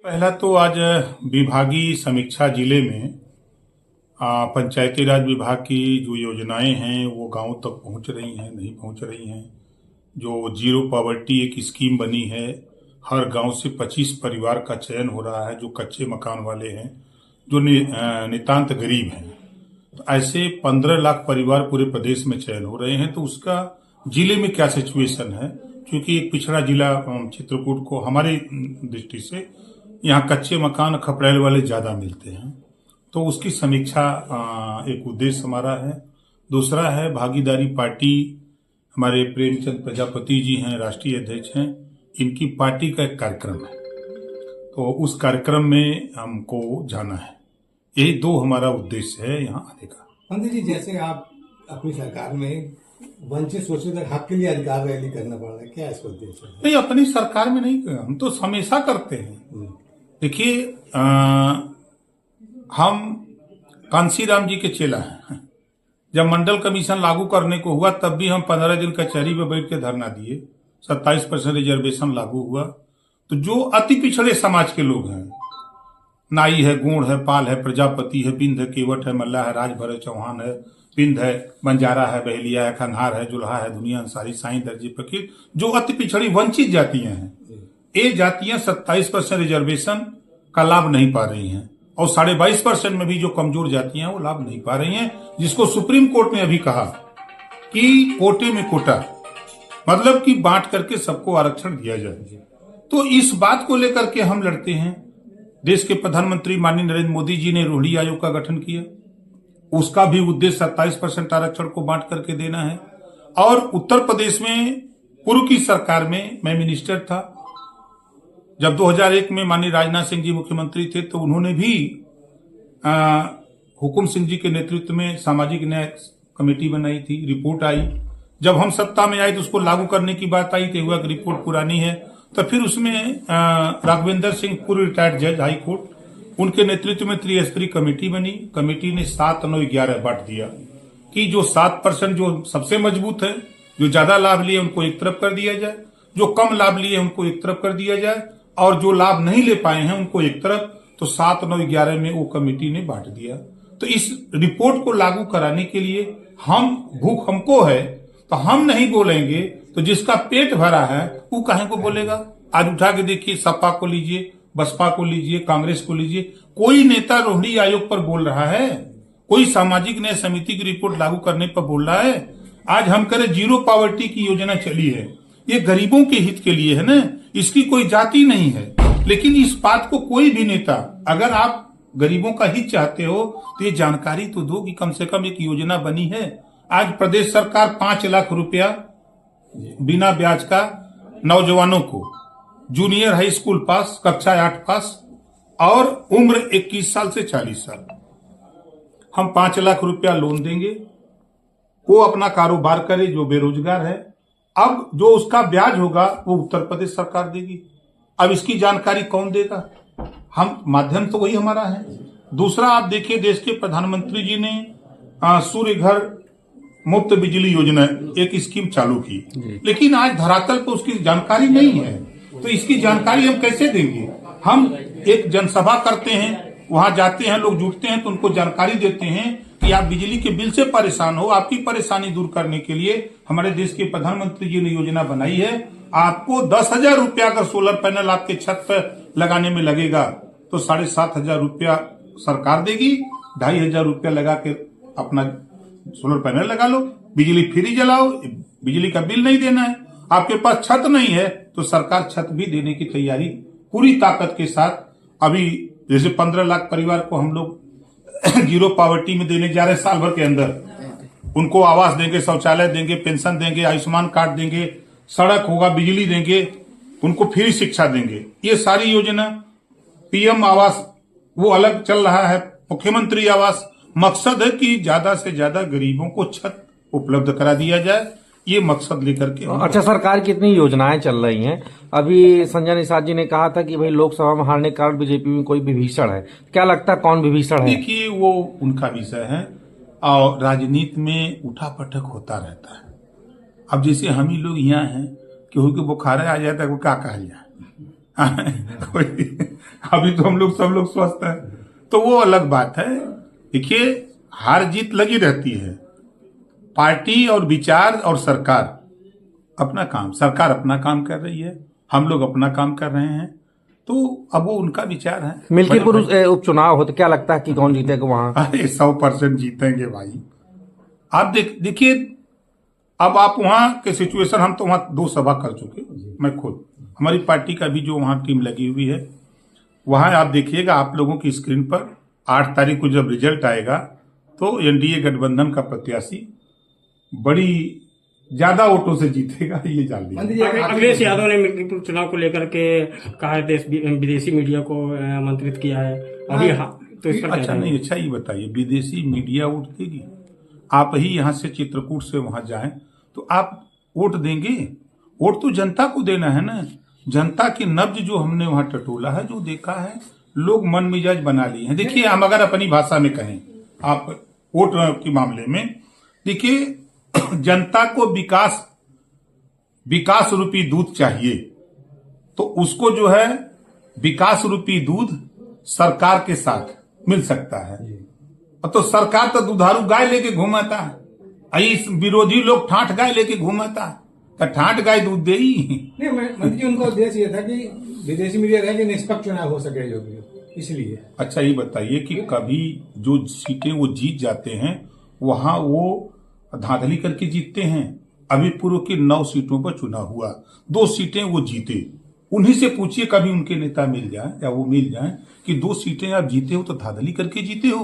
पहला तो आज विभागीय समीक्षा जिले में पंचायती राज विभाग की जो योजनाएं हैं वो गांव तक पहुंच रही हैं, नहीं पहुंच रही हैं। जो जीरो पॉवर्टी एक स्कीम बनी है, हर गांव से 25 परिवार का चयन हो रहा है जो कच्चे मकान वाले हैं, जो नितांत गरीब हैं। तो ऐसे 15 लाख परिवार पूरे प्रदेश में चयन हो रहे हैं। तो उसका जिले में क्या सिचुएशन है, क्योंकि एक पिछड़ा जिला चित्रकूट को हमारी दृष्टि से यहाँ कच्चे मकान खपड़ैल वाले ज्यादा मिलते हैं, तो उसकी समीक्षा एक उद्देश्य हमारा है। दूसरा है भागीदारी पार्टी, हमारे प्रेमचंद प्रजापति जी हैं, राष्ट्रीय अध्यक्ष हैं, इनकी पार्टी का एक कार्यक्रम है, तो उस कार्यक्रम में हमको जाना है। यही दो हमारा उद्देश्य है यहाँ आने का। मंत्री जी, जैसे आप अपनी सरकार में वंचित शोषित हक के लिए अधिकार रैली करना पड़ रहा है, क्या इसका उद्देश्य है? नहीं, अपनी सरकार में नहीं, हम तो हमेशा करते हैं। देखिए, हम कांसीराम जी के चेला हैं। जब मंडल कमीशन लागू करने को हुआ तब भी हम 15 दिन कचहरी में बैठ के धरना दिए। 27% रिजर्वेशन लागू हुआ, तो जो अति पिछड़े समाज के लोग हैं, नाई है, गोंड है, पाल है, प्रजापति है, बिंद है, केवट है, मल्ला है, राजभर है, चौहान है, पिंड है, बंजारा है, बहलिया है, खनहार है, जुल्हा है, दुनिया अंसारी, साईं दर्जी फकीर, जो अति पिछड़ी वंचित जातियां हैं, ये जातियां 27% रिजर्वेशन का लाभ नहीं पा रही हैं, और 22.5% में भी जो कमजोर जातियां हैं वो लाभ नहीं पा रही हैं, जिसको सुप्रीम कोर्ट ने अभी कहा कि कोटे में कोटा, मतलब कि बांट करके सबको आरक्षण दिया जाए। तो इस बात को लेकर के हम लड़ते हैं। देश के प्रधानमंत्री माननीय नरेंद्र मोदी जी ने रोहिणी आयोग का गठन किया, उसका भी उद्देश्य 27% आरक्षण को बांट करके देना है। और उत्तर प्रदेश में पूर्व की सरकार में मैं मिनिस्टर था, जब 2001 में माननीय राजनाथ सिंह जी मुख्यमंत्री थे, तो उन्होंने भी हुकुम सिंह जी के नेतृत्व में सामाजिक न्याय कमेटी बनाई थी। रिपोर्ट आई, जब हम सत्ता में आए तो उसको लागू करने की बात आई, तो हुआ कि रिपोर्ट पुरानी है। तो फिर उसमें राघवेंद्र सिंह, पूर्व रिटायर्ड जज हाई कोर्ट, उनके नेतृत्व में त्रिस्तरीय कमेटी बनी। कमेटी ने 7, 9, 11 बांट दिया कि जो 7% जो सबसे मजबूत है, जो ज्यादा लाभ लिए उनको एक तरफ कर दिया जाए, जो कम लाभ लिए उनको एक तरफ कर दिया जाए, और जो लाभ नहीं ले पाए हैं उनको एक तरफ। तो 7, 9, 11 में वो कमेटी ने बांट दिया। तो इस रिपोर्ट को लागू कराने के लिए भूख हमको है, तो हम नहीं बोलेंगे तो जिसका पेट भरा है वो काहे को बोलेगा। आज उठा के देखिए, सपा को लीजिए, बसपा को लीजिए, कांग्रेस को लीजिए, कोई नेता रोहिणी आयोग पर बोल रहा है, कोई सामाजिक न्याय समिति की रिपोर्ट लागू करने पर बोल रहा है। आज हम करें जीरो पॉवर्टी की योजना चली है, ये गरीबों के हित के लिए है ना, इसकी कोई जाति नहीं है। लेकिन इस बात को कोई भी नेता, अगर आप गरीबों का हित चाहते हो तो ये जानकारी तो दो कि कम से कम एक योजना बनी है। आज प्रदेश सरकार 5 लाख रुपया बिना ब्याज का नौजवानों को, जूनियर हाई स्कूल पास, कक्षा 8 पास और उम्र 21 साल से 40 साल, हम 5 लाख रुपया लोन देंगे। वो अपना कारोबार करे जो बेरोजगार है। अब जो उसका ब्याज होगा वो उत्तर प्रदेश सरकार देगी। अब इसकी जानकारी कौन देगा? हम, माध्यम तो वही हमारा है। दूसरा, आप देखिए, देश के प्रधानमंत्री जी ने सूर्य घर मुफ्त बिजली योजना एक स्कीम चालू की, लेकिन आज धरातल पर उसकी जानकारी नहीं है। तो इसकी जानकारी हम कैसे देंगे? हम एक जनसभा करते हैं, वहां जाते हैं, लोग जुटते हैं, तो उनको जानकारी देते हैं कि आप बिजली के बिल से परेशान हो, आपकी परेशानी दूर करने के लिए हमारे देश के प्रधानमंत्री जी ने योजना बनाई है। आपको 10,000 रुपया अगर सोलर पैनल आपके छत पर लगाने में लगेगा तो 7,500 रुपया सरकार देगी। 2,500 रुपया लगा के अपना सोलर पैनल लगा लो, बिजली फ्री जलाओ, बिजली का बिल नहीं देना है। आपके पास छत नहीं है तो सरकार छत भी देने की तैयारी पूरी ताकत के साथ, अभी जैसे 15 लाख परिवार को हम लोग जीरो पॉवर्टी में देने जा रहे हैं। साल भर के अंदर उनको आवास देंगे, शौचालय देंगे, पेंशन देंगे, आयुष्मान कार्ड देंगे, सड़क होगा, बिजली देंगे, उनको फ्री शिक्षा देंगे। ये सारी योजना, पीएम आवास वो अलग चल रहा है, मुख्यमंत्री आवास। मकसद है कि ज्यादा से ज्यादा गरीबों को छत उपलब्ध करा दिया जाए, ये मकसद लेकर के। अच्छा, सरकार की इतनी योजनाएं चल रही हैं, अभी संजय निषाद जी ने कहा था कि भाई लोकसभा में हारने के कारण बीजेपी में कोई विभीषण है, क्या लगता है कौन विभीषण है? देखिए, वो उनका विषय है और राजनीति में उठापटक होता रहता है। अब जैसे हम ही लोग यहाँ हैं, केहू के बुखार आ जाता है, वो क्या कहा जाए, कोई अभी तो हम लोग सब लोग स्वस्थ हैं, तो वो अलग बात है। देखिए, हार जीत लगी रहती है। पार्टी और विचार और सरकार अपना काम, सरकार अपना काम कर रही है, हम लोग अपना काम कर रहे हैं, तो अब वो उनका विचार है। मिल्कीपुर उपचुनाव हो तो क्या लगता है कि कौन जीतेगा वहां? अरे 100% जीतेंगे भाई। आप देखिए, अब आप वहां के सिचुएशन, हम तो वहां 2 सभा कर चुके, मैं खुद, हमारी पार्टी का भी जो वहां टीम लगी हुई है, वहां आप देखिएगा आप लोगों की स्क्रीन पर 8 तारीख को जब रिजल्ट आएगा तो एनडीए गठबंधन का प्रत्याशी बड़ी ज्यादा वोटों से जीतेगा, ये जान लीजिए। अखिलेश यादव ने मिल्कीपुर चुनाव को लेकर के कहा है विदेशी मीडिया को आमंत्रित किया है अभी। तो इस पर अच्छा नहीं, अच्छा ये बताइए, विदेशी मीडिया वोट देगी? आप ही यहां से चित्रकूट से वहां जाएं तो आप वोट देंगे? वोट तो जनता को देना है ना। जनता की नब्ज जो हमने वहां टटोला है, जो देखा है, लोग मन मिजाज बना लिए हैं। देखिए, हम अगर अपनी भाषा में कहें, आप वोट के मामले में देखिए, जनता को विकास रूपी दूध चाहिए, तो उसको जो है विकास रूपी दूध सरकार के साथ मिल सकता है। तो सरकार तो दुधारू गाय लेके घूमाता है, इस विरोधी लोग ठाठ गाय लेके घूमाता है, तो ठाठ गाय दूध दे ही नहीं। मंत्री जी, उनका उद्देश्य ये था कि विदेशी मीडिया रहे कि निष्पक्ष चुनाव हो सके जो भी, इसलिए। अच्छा ये बताइए कि कभी जो सीटें वो जीत जाते हैं वहां वो धांधली करके जीतते हैं? अभी पूर्व की 9 सीटों पर चुनाव हुआ, 2 सीटें वो जीते। उन्हीं से पूछिए, कभी उनके नेता मिल जाए या वो मिल जाए कि 2 सीटें आप जीते हो तो धांधली करके जीते हो?